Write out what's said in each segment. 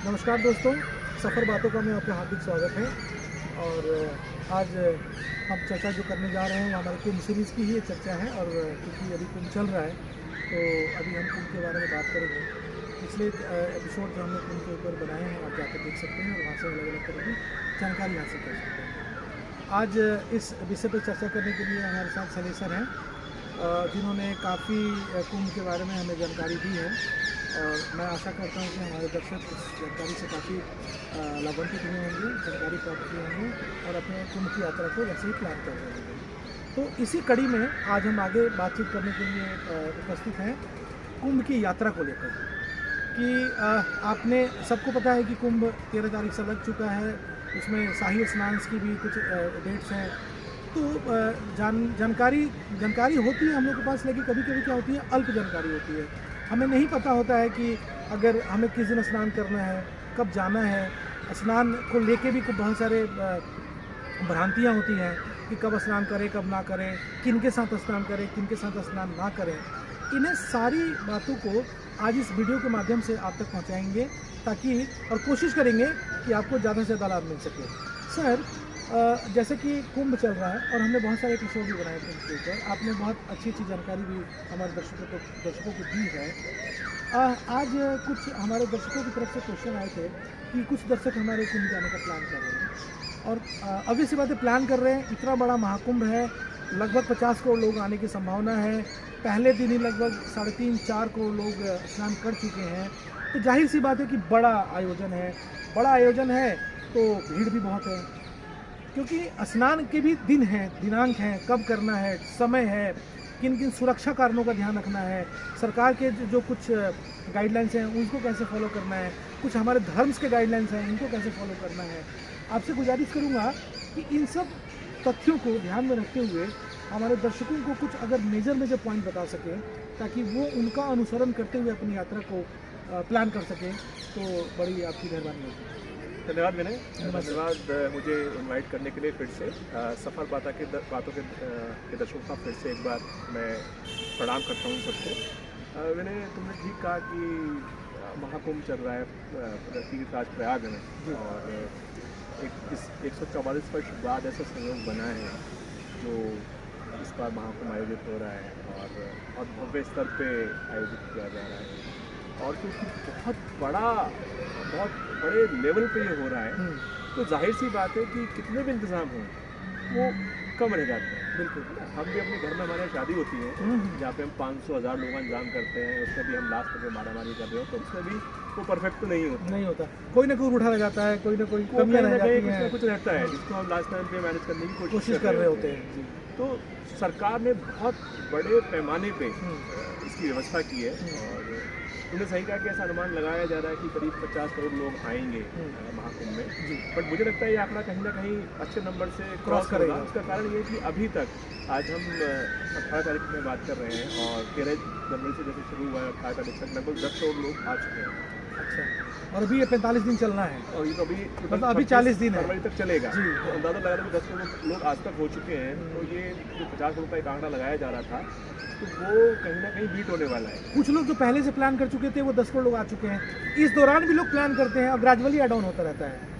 नमस्कार दोस्तों, सफ़र बातों का में आपका हार्दिक स्वागत है। और आज हम चर्चा जो करने जा रहे हैं वो हमारे कुंभ सीरीज़ की ही एक चर्चा है। और क्योंकि अभी कुंभ चल रहा है तो अभी हम कुंभ के बारे में बात करेंगे। पिछले एपिसोड जो हमने कुंभ के ऊपर बनाए हैं आप जाकर देख सकते हैं और वहाँ से अलग अलग तरह की जानकारी हासिल कर सकते हैं। आज इस विषय पर चर्चा करने के लिए हमारे साथ सनी सर हैं, जिन्होंने काफ़ी कुंभ के बारे में हमें जानकारी दी है। और मैं आशा करता हूँ कि हमारे दर्शक इस जानकारी से काफ़ी लाभान्वित हुए होंगे, जानकारी प्राप्त किए होंगे और अपने कुंभ की यात्रा को वैसे ही प्लान कर रहे होंगे। तो इसी कड़ी में आज हम आगे बातचीत करने के लिए उपस्थित हैं कुंभ की यात्रा को लेकर कि आपने सबको पता है कि कुंभ 13 तारीख से लग चुका है। उसमें शाही स्नान की भी कुछ डेट्स हैं। तो जानकारी होती है हम लोग के पास, लेकिन कभी कभी क्या होती है, अल्प जानकारी होती है। हमें नहीं पता होता है कि अगर हमें किस दिन स्नान करना है, कब जाना है। स्नान को लेके भी बहुत सारे भ्रांतियाँ होती हैं कि कब स्नान करें, कब ना करें, किन के साथ स्नान करें, किन के साथ स्नान ना करें। इन्हें सारी बातों को आज इस वीडियो के माध्यम से आप तक पहुंचाएंगे ताकि और कोशिश करेंगे कि आपको ज़्यादा से ज़्यादा लाभ मिल सके। सर, जैसे कि कुंभ चल रहा है और हमने बहुत सारे एपिसोड भी बनाए कुंभ के ऊपर, आपने बहुत अच्छी अच्छी जानकारी भी हमारे दर्शकों को दी है। आज कुछ हमारे दर्शकों की तरफ से क्वेश्चन आए थे कि कुछ दर्शक हमारे कुंभ जाने का प्लान कर रहे हैं और अभी सी बातें प्लान कर रहे हैं। इतना बड़ा महाकुंभ है, लगभग 50 करोड़ लोग आने की संभावना है। पहले दिन ही लगभग 3.5-4 करोड़ लोग स्नान कर चुके हैं। तो जाहिर सी बात है कि बड़ा आयोजन है तो भीड़ भी बहुत है, क्योंकि स्नान के भी दिन हैं, दिनांक हैं, कब करना है, समय है, किन किन सुरक्षा कारणों का ध्यान रखना है, सरकार के जो कुछ गाइडलाइंस हैं उनको कैसे फॉलो करना है, कुछ हमारे धर्म्स के गाइडलाइंस हैं उनको कैसे फॉलो करना है। आपसे गुजारिश करूँगा कि इन सब तथ्यों को ध्यान में रखते हुए हमारे दर्शकों को कुछ अगर मेजर पॉइंट बता सकें ताकि वो उनका अनुसरण करते हुए अपनी यात्रा को प्लान कर सकें, तो बड़ी आपकी मेहरबानी होगी। धन्यवाद विनय, धन्यवाद मुझे इनवाइट करने के लिए। फिर से सफ़र बातों के दर्शकों का फिर से एक बार मैं प्रणाम करता हूँ सबको। विनय, तुमने ठीक कहा कि महाकुंभ चल रहा है तीर्थराज प्रयाग में और इस 144 वर्ष बाद ऐसा संयोग बना है जो इस बार महाकुंभ आयोजित हो रहा है और भव्य स्तर पे आयोजित किया जा रहा है। और क्योंकि बहुत बड़े लेवल पे ये हो रहा है तो जाहिर सी बात है कि कितने भी इंतज़ाम हों वो कम रह जाते हैं। बिल्कुल, हम भी अपने घर में हमारे शादी होती है जहाँ पे हम 500-1000 लोग इंतजाम करते हैं, उसमें भी हम लास्ट में मारामारी कर रहे हो तो उसमें भी वो परफेक्ट तो नहीं होता। कोई ना कोई उठा रह जाता है, कोई ना कोई कमियां रह जाती हैं, कुछ रहता है जिसको हम लास्ट टाइम पे मैनेज करने की कोशिश कर रहे होते हैं। तो सरकार ने बहुत बड़े पैमाने पे इसकी व्यवस्था की है और उन्हें सही कहा कि ऐसा अनुमान लगाया जा रहा है कि करीब 50 करोड़ लोग आएंगे महाकुंभ में। बट मुझे लगता है ये आंकड़ा कहीं ना कहीं अच्छे नंबर से क्रॉस करेगा। उसका कारण ये है कि अभी तक आज हम 18 तारीख में बात कर रहे हैं और 13 जनवरी से जैसे शुरू हुआ है 18 तारीख तक लगभग 10 करोड़ लोग आ चुके हैं। अच्छा, और अभी ये 45 दिन चलना है और ये तो अभी 40 दिन है, फरवरी तक चलेगा। तो अंदाजा लगा रहे 10 करोड़ लोग आज तक हो चुके हैं। तो ये जो 50 करोड़ का एक आंकड़ा लगाया जा रहा था तो वो कहीं ना कहीं बीट होने वाला है। कुछ लोग जो पहले से प्लान कर चुके थे वो 10 करोड़ लोग आ चुके हैं। इस दौरान भी लोग प्लान करते हैं और ग्रेजुअली ऐड ऑन होता रहता है।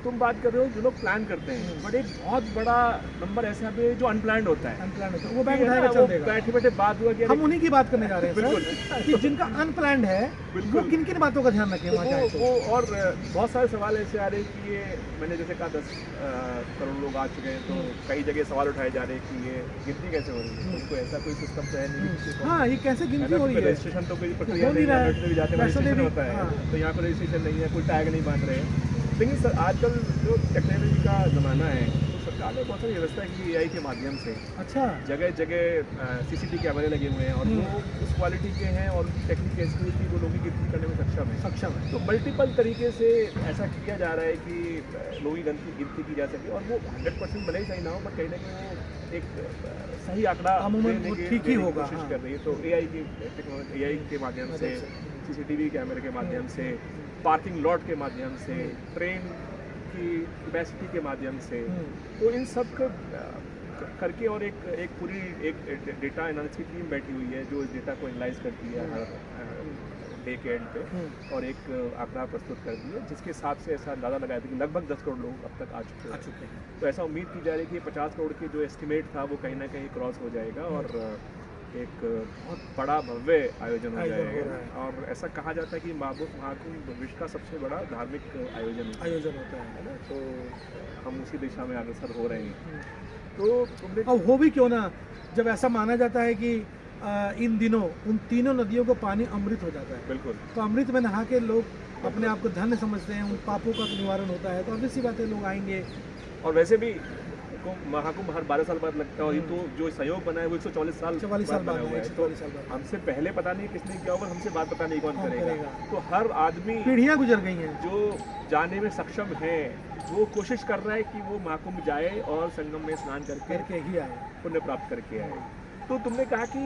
तुम बात कर रहे हो जो लोग प्लान करते हैं, बट एक बहुत बड़ा नंबर ऐसा है जो अनप्लान्ड होता है। वो बैग उठाएगा चल देगा। बैठे बात हुआ कि हम उन्हीं की बात करने जा रहे हैं सर, कि जिनका अनप्लान्ड है वो किन किन बातों का ध्यान रखें वहाँ जाए वो। और बहुत सारे सवाल ऐसे आ रहे हैं कि ये मैंने जैसे कहा 10 करोड़ लोग आ चुके हैं तो कई जगह सवाल उठाए जा रहे हैं कि ये गिनती कैसे हो रही है। उनको ऐसा कोई सिस्टम तो है नहीं। हाँ, ये कैसे गिनती हो रही है, रजिस्ट्रेशन तो कोई प्रक्रिया नहीं है, भी जाते रजिस्ट्रेशन होता है तो यहाँ पर रजिस्ट्रेशन नहीं है, कोई टैग नहीं बांध रहे हैं। लेकिन सर आजकल जो टेक्नोलॉजी का ज़माना है तो सरकार ने बहुत सारी व्यवस्था की AI के माध्यम से। अच्छा, जगह जगह CCTV कैमरे लगे हुए हैं और वो उस क्वालिटी के हैं और उनकी टेक्निक ऐसी हुई कि वो लोगों की गिनती करने में सक्षम है। तो मल्टीपल तरीके से ऐसा किया जा रहा है कि लोगों की गिनती की जा सके और वो 100% भले ही सही ना हो बट कहीं ना कहीं वो एक सही आंकड़ा देने की कोशिश कर रही है। तो AI के माध्यम से, CCTV कैमरे के माध्यम से, पार्किंग लॉट के माध्यम से, ट्रेन की कैपेसिटी के माध्यम से, तो इन सब का करके और एक पूरी डेटा एनालिसिस की टीम बैठी हुई है जो इस डेटा को एनालाइज करती है डे के एंड पे और एक आंकड़ा प्रस्तुत कर दिया जिसके हिसाब से ऐसा अंदाज़ा लगाया था कि लगभग 10 करोड़ लोग अब तक आ चुके हैं। तो ऐसा उम्मीद की जा रही है कि 50 करोड़ की जो एस्टिमेट था वो कहीं ना कहीं क्रॉस हो जाएगा और एक बहुत बड़ा भव्य आयोजन हो जाएगा। और ऐसा कहा जाता है कि महाकुंभ विश्व का सबसे बड़ा धार्मिक आयोजन होता है ना, तो हम उसी दिशा में अग्रसर हो रहे हैं। तो तुमने अब हो भी क्यों ना, जब ऐसा माना जाता है कि इन दिनों उन तीनों नदियों को पानी अमृत हो जाता है। बिल्कुल। तो अमृत में नहा के लोग अपने आप को धन्य समझते हैं, उन पापों का निवारण होता है, तो ऑब्वियस सी बात है लोग आएंगे। और वैसे भी महाकुंभ हर 12 साल बाद लगता है और ये तो जो सहयोग बना है वो 144 साल बाद हुआ है। तो हमसे पहले पता नहीं किसने किया होगा, हमसे बात पता नहीं कौन करेगा। तो हर आदमी, पीढ़ियां गुजर गई हैं, जो जाने में सक्षम है वो कोशिश कर रहा है कि वो महाकुंभ जाए और संगम में स्नान करके ही आए, पुण्य प्राप्त करके आए। तो तुमने कहा कि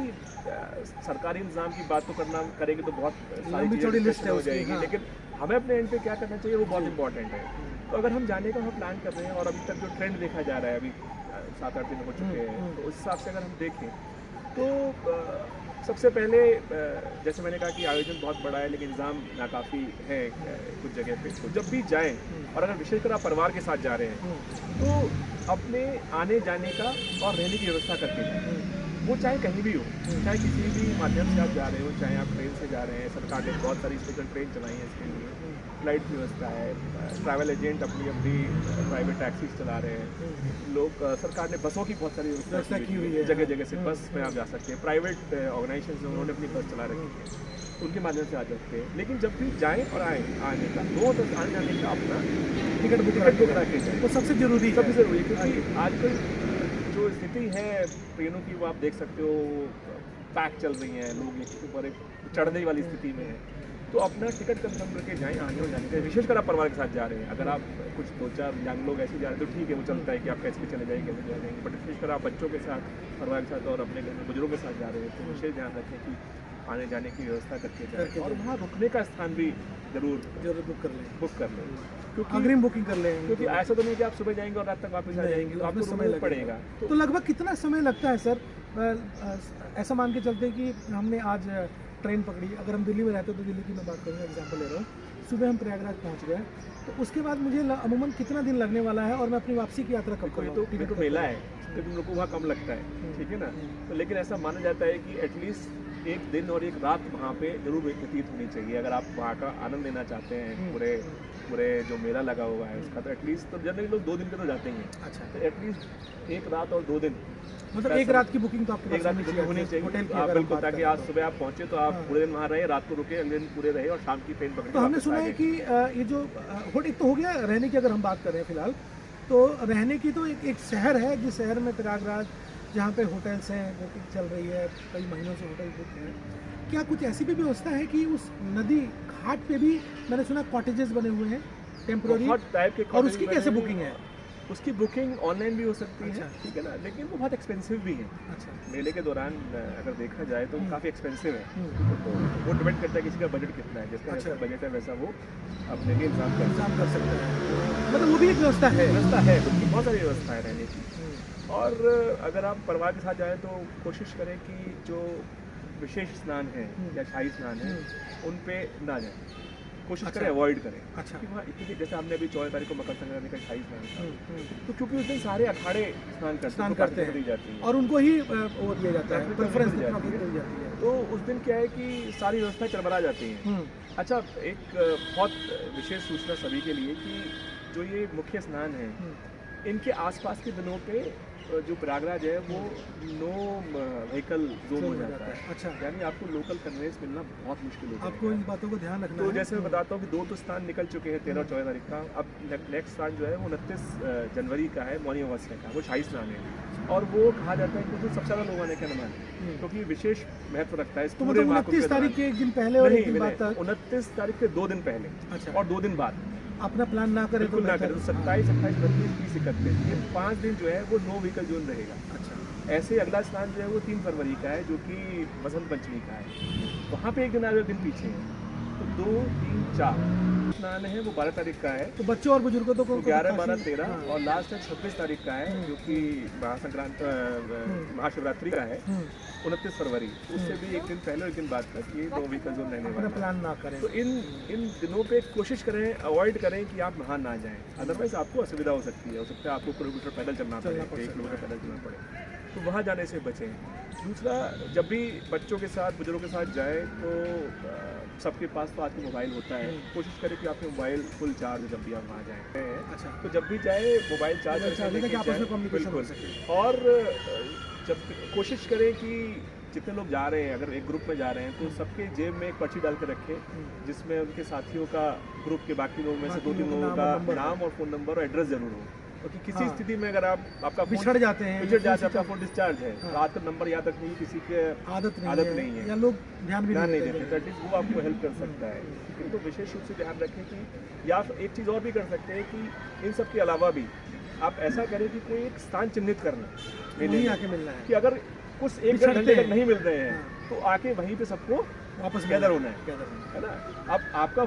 सरकारी इंतजाम की बात तो करेंगे तो बहुत सारी छोटी लिस्ट हो जाएगी, लेकिन हमें अपने एंड पे क्या करना चाहिए वो बहुत इंपॉर्टेंट है। तो अगर हम जाने का हम प्लान कर रहे हैं और अभी तक जो ट्रेंड देखा जा रहा है, अभी 7-8 दिन हो चुके हैं, तो उस हिसाब से अगर हम देखें तो सबसे पहले जैसे मैंने कहा कि आयोजन बहुत बड़ा है लेकिन इंतजाम नाकाफ़ी है कुछ जगह पे। तो जब भी जाएं और अगर विशेषकर आप परिवार के साथ जा रहे हैं तो अपने आने जाने का और रहने की व्यवस्था करके जाएं, वो चाहे कहीं भी हो, चाहे किसी भी माध्यम से आप जा रहे हो, चाहे आप ट्रेन से जा रहे हैं। सरकार ने बहुत सारी स्पेशल ट्रेन चलाई है इसके लिए, फ्लाइट की व्यवस्था है, ट्रैवल एजेंट अपनी अपनी प्राइवेट टैक्सीज चला रहे हैं लोग। सरकार ने बसों की बहुत सारी व्यवस्था की हुई है, जगह जगह से बस में आप जा सकते हैं। प्राइवेट ऑर्गेनाइजेशन उन्होंने अपनी बस चला रखी है, उनके माध्यम से आ सकते हैं। लेकिन जब भी जाएँ और आने का आने जाने का अपना टिकट बुक करा के जाए, वो सबसे ज़रूरी है, क्योंकि आजकल जो स्थिति है ट्रेनों की वो आप देख सकते हो, पैक चल रही हैं, लोग एक ऊपर एक चढ़ने वाली स्थिति में है। तो अपना टिकट कंफर्म करके जाएं आने और जाने का, विशेषकर आप परिवार के साथ जा रहे हैं। अगर आप कुछ 2-4 यंग लोग ऐसे जा रहे हैं तो ठीक है, वो चलता है कि आप कैसे भी चले जाएंगे कैसे जा जाएंगे। बट विशेषकर आप बच्चों के साथ, परिवार के साथ और अपने घर में बुजुर्गों के साथ जा रहे हैं तो विशेष ध्यान रखें कि आने जाने की व्यवस्था करके जाएं और वहाँ रुकने का स्थान भी जरूर बुक कर लें, क्योंकि अग्रिम बुकिंग कर लें। क्योंकि ऐसा तो नहीं कि आप सुबह जाएंगे और रात तक वापस आ जाएंगे, तो आपको समय पड़ेगा। तो लगभग कितना समय लगता है सर? ऐसा मान के चलते कि हमने आज ट्रेन पकड़ी, अगर हम दिल्ली में रहते तो दिल्ली की मैं बात करूँगा, एग्जांपल ले रहा हूँ, सुबह हम प्रयागराज पहुँच गए तो उसके बाद मुझे अमूमन कितना दिन लगने वाला है और मैं अपनी वापसी की यात्रा कब करूँ? तो मेला है तो तुम लोग को वहाँ कम लगता है, ठीक है ना। तो लेकिन ऐसा माना जाता है कि एटलीस्ट एक दिन और एक रात वहाँ पे जरूर व्यतीत होनी चाहिए अगर आप वहाँ का आनंद लेना चाहते हैं। पूरे जो मेला लगा हुआ है उसका तो एटलीस्ट, तो जनरली लोग 2 दिन के तो जाते ही हैं। अच्छा, तो एटलीस्ट एक रात और 2 दिन, मतलब एक रात की बुकिंग तो आपके एक रात की होनी चाहिए होटल की, बिल्कुल, ताकि आज सुबह आप पहुँचे तो आप पूरे दिन वहाँ रहे, रात को रुके, अगले दिन पूरे रहे और शाम की ट्रेन पकड़े। तो हमने सुना है कि ये जो एक तो हो गया रहने की, अगर हम बात कर रहे हैं फिलहाल तो रहने की, तो एक शहर है जिस शहर में प्रयागराज, जहाँ पे होटल्स हैं, बुकिंग चल रही है, कई महीनों से होटल बुक हैं। क्या कुछ ऐसी भी व्यवस्था है कि उस नदी घाट पे भी मैंने सुना कॉटेजेस बने हुए हैं टेम्पोररी टाइप के, और उसकी कैसे बुकिंग है? उसकी बुकिंग ऑनलाइन भी हो सकती है, ठीक है ना, लेकिन वो बहुत एक्सपेंसिव भी है। अच्छा, मेले के दौरान अगर देखा जाए तो काफ़ी एक्सपेंसिव है। तो वो डिपेंड करता है किसी का बजट कितना है, जिसका जैसा बजट है वैसा वो अपने लिए इंतजाम कर सकता है। मतलब वो भी एक व्यवस्था है, बहुत सारी व्यवस्था है रहने की। और अगर आप परिवार के साथ जाएँ तो कोशिश करें कि जो विशेष स्नान है या शाही स्नान है उन पे ना जाएं, कोशिश करें अवॉइड करें। अच्छा, कि वहाँ इतनी, जैसे हमने अभी 14 तारीख को मकर संक्रांति का शाही स्नान था, तो क्योंकि उस दिन सारे अखाड़े स्नान करते हैं जाती है और उनको ही वो दिया जाता है, प्रेफरेंस दी जाती है। तो उस दिन क्या है कि सारी व्यवस्था चरमरा जाती है। अच्छा, एक बहुत विशेष सूचना सभी के लिए कि जो ये मुख्य स्नान है इनके आसपास के दिनों पे जो प्रयागराज है वो नो व्हीकल जोन हो जाता है। अच्छा, यानी आपको लोकल कन्वेंस मिलना बहुत मुश्किल होता है। आपको इन बातों को ध्यान रखना है। तो जैसे मैं बताता हूँ कि 2 तो स्थान निकल चुके हैं 13 और 14 तारीख का। अब नेक्स्ट स्थान जो है वो 29 जनवरी का है, मॉर्निंग अमावस्या का, वो शाही स्नान है। और वो कहा जाता है कि उसमें सबसे ज़्यादा लोग आने का अनुमान है, क्योंकि विशेष महत्व रखता है। तो मतलब 29 तारीख के एक दिन पहले और एक दिन बाद तक, 29 तारीख के 2 दिन पहले, अच्छा, और 2 दिन बाद अपना प्लान ना करें तो ना करें। तो 27, 28, 29, 30, 31 ये 5 दिन जो है वो नो व्हीकल जोन रहेगा। अच्छा, ऐसे अगला स्नान जो है वो 3 फरवरी का है, जो कि बसंत पंचमी का है। वहाँ पे एक दिन आगे दिन पीछे है, तो 2, 3, 4 स्नान है वो 12 तारीख का है, तो बच्चों और बुजुर्गों तो 11, 12, 13 और लास्ट है 26 तारीख का है, जो कि महाशिवरात्रि का है, 29 फरवरी। उससे भी एक दिन पहले और एक दिन बाद तक ये 2 व्हीकल जोन रहने वाला है। प्लान ना करें तो इन दिनों पे कोशिश करें, अवॉइड करें कि आप नहा ना जाएं, अदरवाइज आपको असुविधा हो सकती है। हो सकता है आपको किलोमीटर पैदल चलना पड़े, 1 किलोमीटर पैदल चलना पड़े, तो वहाँ जाने से बचें। दूसरा, जब भी बच्चों के साथ, बुजुर्गों के साथ जाएं तो सबके पास तो आजकल मोबाइल होता है, कोशिश करें कि आपके मोबाइल फुल चार्ज जब भी आप वहाँ जाएँ। अच्छा, तो जब भी जाए मोबाइल चार्ज करके जाए, बिल्कुल। और जब कोशिश करें कि जितने लोग जा रहे हैं, अगर एक ग्रुप में जा रहे हैं तो सबके जेब में एक पर्ची डाल के रखें, जिसमें उनके साथियों का, ग्रुप के बाकी लोगों में से 2-3 लोगों का नाम और फ़ोन नंबर और एड्रेस जरूर हो, क्योंकि किसी स्थिति में अगर आपका बिछड़ जाते हैं, आपका फ़ोन डिस्चार्ज है, रात का नंबर याद रखने की किसी के आदत नहीं है, या लोग ध्यान नहीं देते, तो एटलीस्ट वो आपको हेल्प कर सकता है। किंतु विशेष रूप से ध्यान रखें कि, या एक चीज़ और भी कर सकते हैं कि इन सब के अलावा भी आप ऐसा करें कि कोई एक स्थान चिन्हित करना, आके मिलना है, कि अगर कुछ 1 घंटे तक नहीं मिल रहे हैं तो आके वहीं पे सबको वापस गैदर होना है ना। अब आपका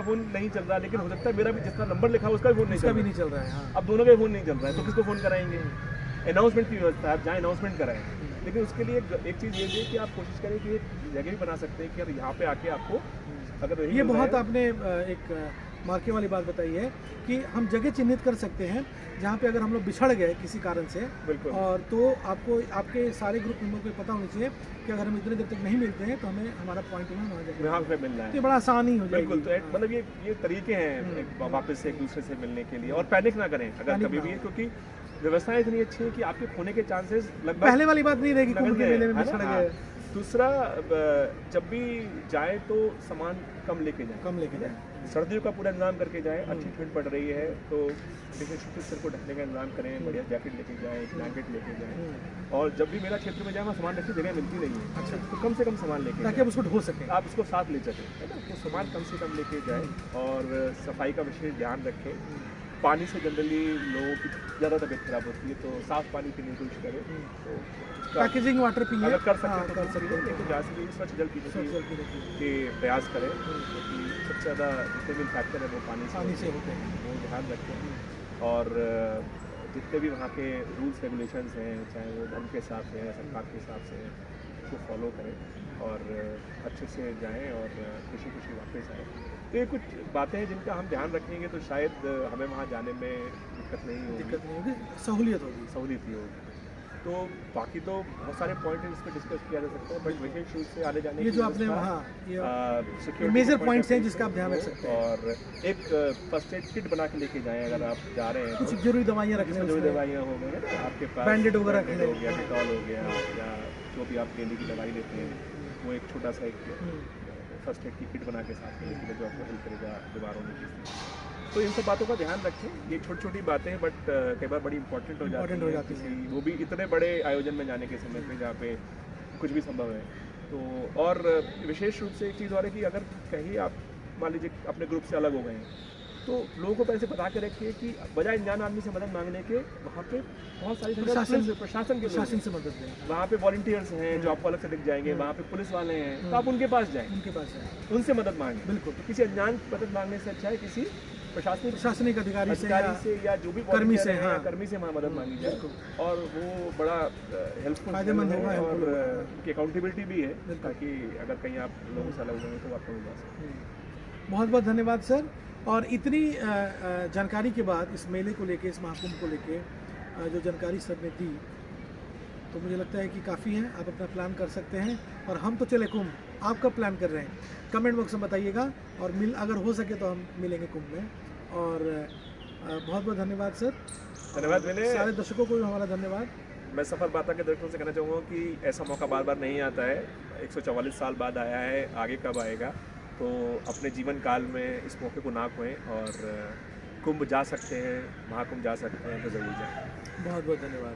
फ़ोन नहीं चल रहा, लेकिन हो सकता है मेरा भी जितना नंबर लिखा है उसका भी फ़ोन नहीं चल रहा है। अब दोनों का फ़ोन नहीं चल रहा है, तो किसको फ़ोन कराएंगे? अनाउंसमेंट की व्यवस्था है, आप जहाँ अनाउंसमेंट कराएं, लेकिन उसके लिए एक चीज़ ये है कि आप कोशिश करें कि एक जगह भी बना सकते हैं कि अगर यहाँ पे आके आपको अगर ये बहुत आपने एक मार्के वाली बात बताई है कि हम जगह चिन्हित कर सकते हैं जहाँ पे अगर हम लोग बिछड़ गए किसी कारण से, और तो आपको आपके सारे ग्रुप मेंबर को पता होनी चाहिए कि अगर हम इतने देर तक नहीं मिलते हैं तो हमें हमारा पॉइंट वहाँ पे मिलना है, तो बड़ा आसान ही हो जाएगा। बिल्कुल, तो मतलब ये तरीके हैं वापस से एक दूसरे से मिलने के लिए। और पैनिक ना करें अगर कभी भी, क्योंकि व्यवस्थाएं इतनी अच्छी है कि आपके खोने के चांसेस लगभग पहले वाली बात नहीं रहेगी कुंभ के मेले में बिछड़ गए। दूसरा, जब भी जाए तो सामान कम लेके जाए, सर्दियों का पूरा इंतजाम करके जाए। अच्छी ठंड पड़ रही है तो सिर को ढकने का इंतजाम करें, बढ़िया जैकेट लेके जाए, ब्लैंकेट लेके जाए। और जब भी मेरा क्षेत्र में जाए वहाँ सामान रखने जगह मिलती नहीं है, अच्छा, तो कम से कम सामान लेके, ताकि आप उसको ढो सकें, आप उसको साथ ले सकें, है ना। तो सामान कम से कम लेके जाए और सफाई का विशेष ध्यान रखें। पानी से जनरली लोगों की ज़्यादा तबीयत खराब होती है, तो साफ़ पानी पीने की कोशिश करें, तो पैकेजिंग वाटर पीए, अगर कर सकते हैं तो कर सकते हैं, लेकिन जहाँ से भी स्वच्छ जल पीने के प्रयास करें, क्योंकि सबसे ज़्यादा जितने भी फैक्टर है वो पानी से होते हैं, वो ध्यान रखें। और जितने भी वहाँ के रूल्स रेगुलेशंस हैं, चाहे वो धर्म के हिसाब से है, सरकार के हिसाब से है, उसको फॉलो करें और अच्छे से जाएँ और खुशी खुशी वापस आएँ। तो ये कुछ बातें हैं जिनका हम ध्यान रखेंगे तो शायद हमें वहाँ जाने में दिक्कत नहीं होगी, सहूलियत ही होगी। तो बाकी तो बहुत सारे पॉइंट इस पर डिस्कस किया जा सकता है, बट विशेष रूप से आने जाने ये जो आपने वहाँ मेजर पॉइंट्स हैं जिसका आप ध्यान रख सकते हैं। और एक फर्स्ट एड किट बना के लेके जाएं अगर आप जा रहे हैं, कुछ जरूरी दवाइयाँ रखने, जरूरी दवाइयाँ हो गई ना आपके पास, बैंडेड वगैरह हो गया, डिटॉल हो गया, या जो भी आप डेली की दवाई लेते हैं, वो एक छोटा सा एक फर्स्ट एड की किट बना के साथ में जो आपको हेल्प करेगा बीमार होने की स्थिति। तो इन सब बातों का ध्यान रखें, ये छोटी छोटी बातें बट कई बार बड़ी इंपॉर्टेंट हो जाती है, वो भी इतने बड़े आयोजन में जाने के समय पे जहाँ पे कुछ भी संभव है। तो और विशेष रूप से एक चीज़ और है कि अगर कहीं आप मान लीजिए अपने ग्रुप से अलग हो गए हैं, तो लोगों को पहले से बता के रखिए कि बजाय अनजान आदमी से मदद मांगने के, वहाँ पे बहुत सारी प्रशासन से मदद लें, वहाँ पे वॉलंटियर्स हैं जो आपको अलग से दिख जाएंगे, वहाँ पे पुलिस वाले हैं, तो आप उनके पास जाएं, उनसे मदद मांगें। बिल्कुल, तो किसी अनजान मदद मांगने से अच्छा है किसी प्रशासनिक अधिकारी से या जो भी कर्मी से वहाँ मदद मांगी जाए, और वो बड़ा हेल्पफुल फायदेमंद होगा, और उनकी अकाउंटेबिलिटी भी है, ताकि अगर कहीं आप लोगों से अलग हुए तो आपको मिल जाए। बहुत बहुत धन्यवाद सर। और इतनी जानकारी के बाद इस मेले को लेके, इस महाकुंभ को लेके जो जानकारी सर ने दी, तो मुझे लगता है कि काफ़ी है। आप अपना प्लान कर सकते हैं, और हम तो चले कुंभ, आप कब प्लान कर रहे हैं कमेंट बॉक्स में बताइएगा, और अगर हो सके तो हम मिलेंगे कुंभ में। और बहुत बहुत धन्यवाद सर। धन्यवाद विनय। सारे दर्शकों को भी हमारा धन्यवाद। मैं सफल बाता के दर्शकों से कहना चाहूँगा कि ऐसा मौका बार बार नहीं आता है, 144 साल बाद आया है, आगे कब आएगा। तो अपने जीवन काल में इस मौके को ना खोएं, और कुंभ जा सकते हैं, महाकुंभ जा सकते हैं तो ज़रूर जाएं। बहुत बहुत धन्यवाद।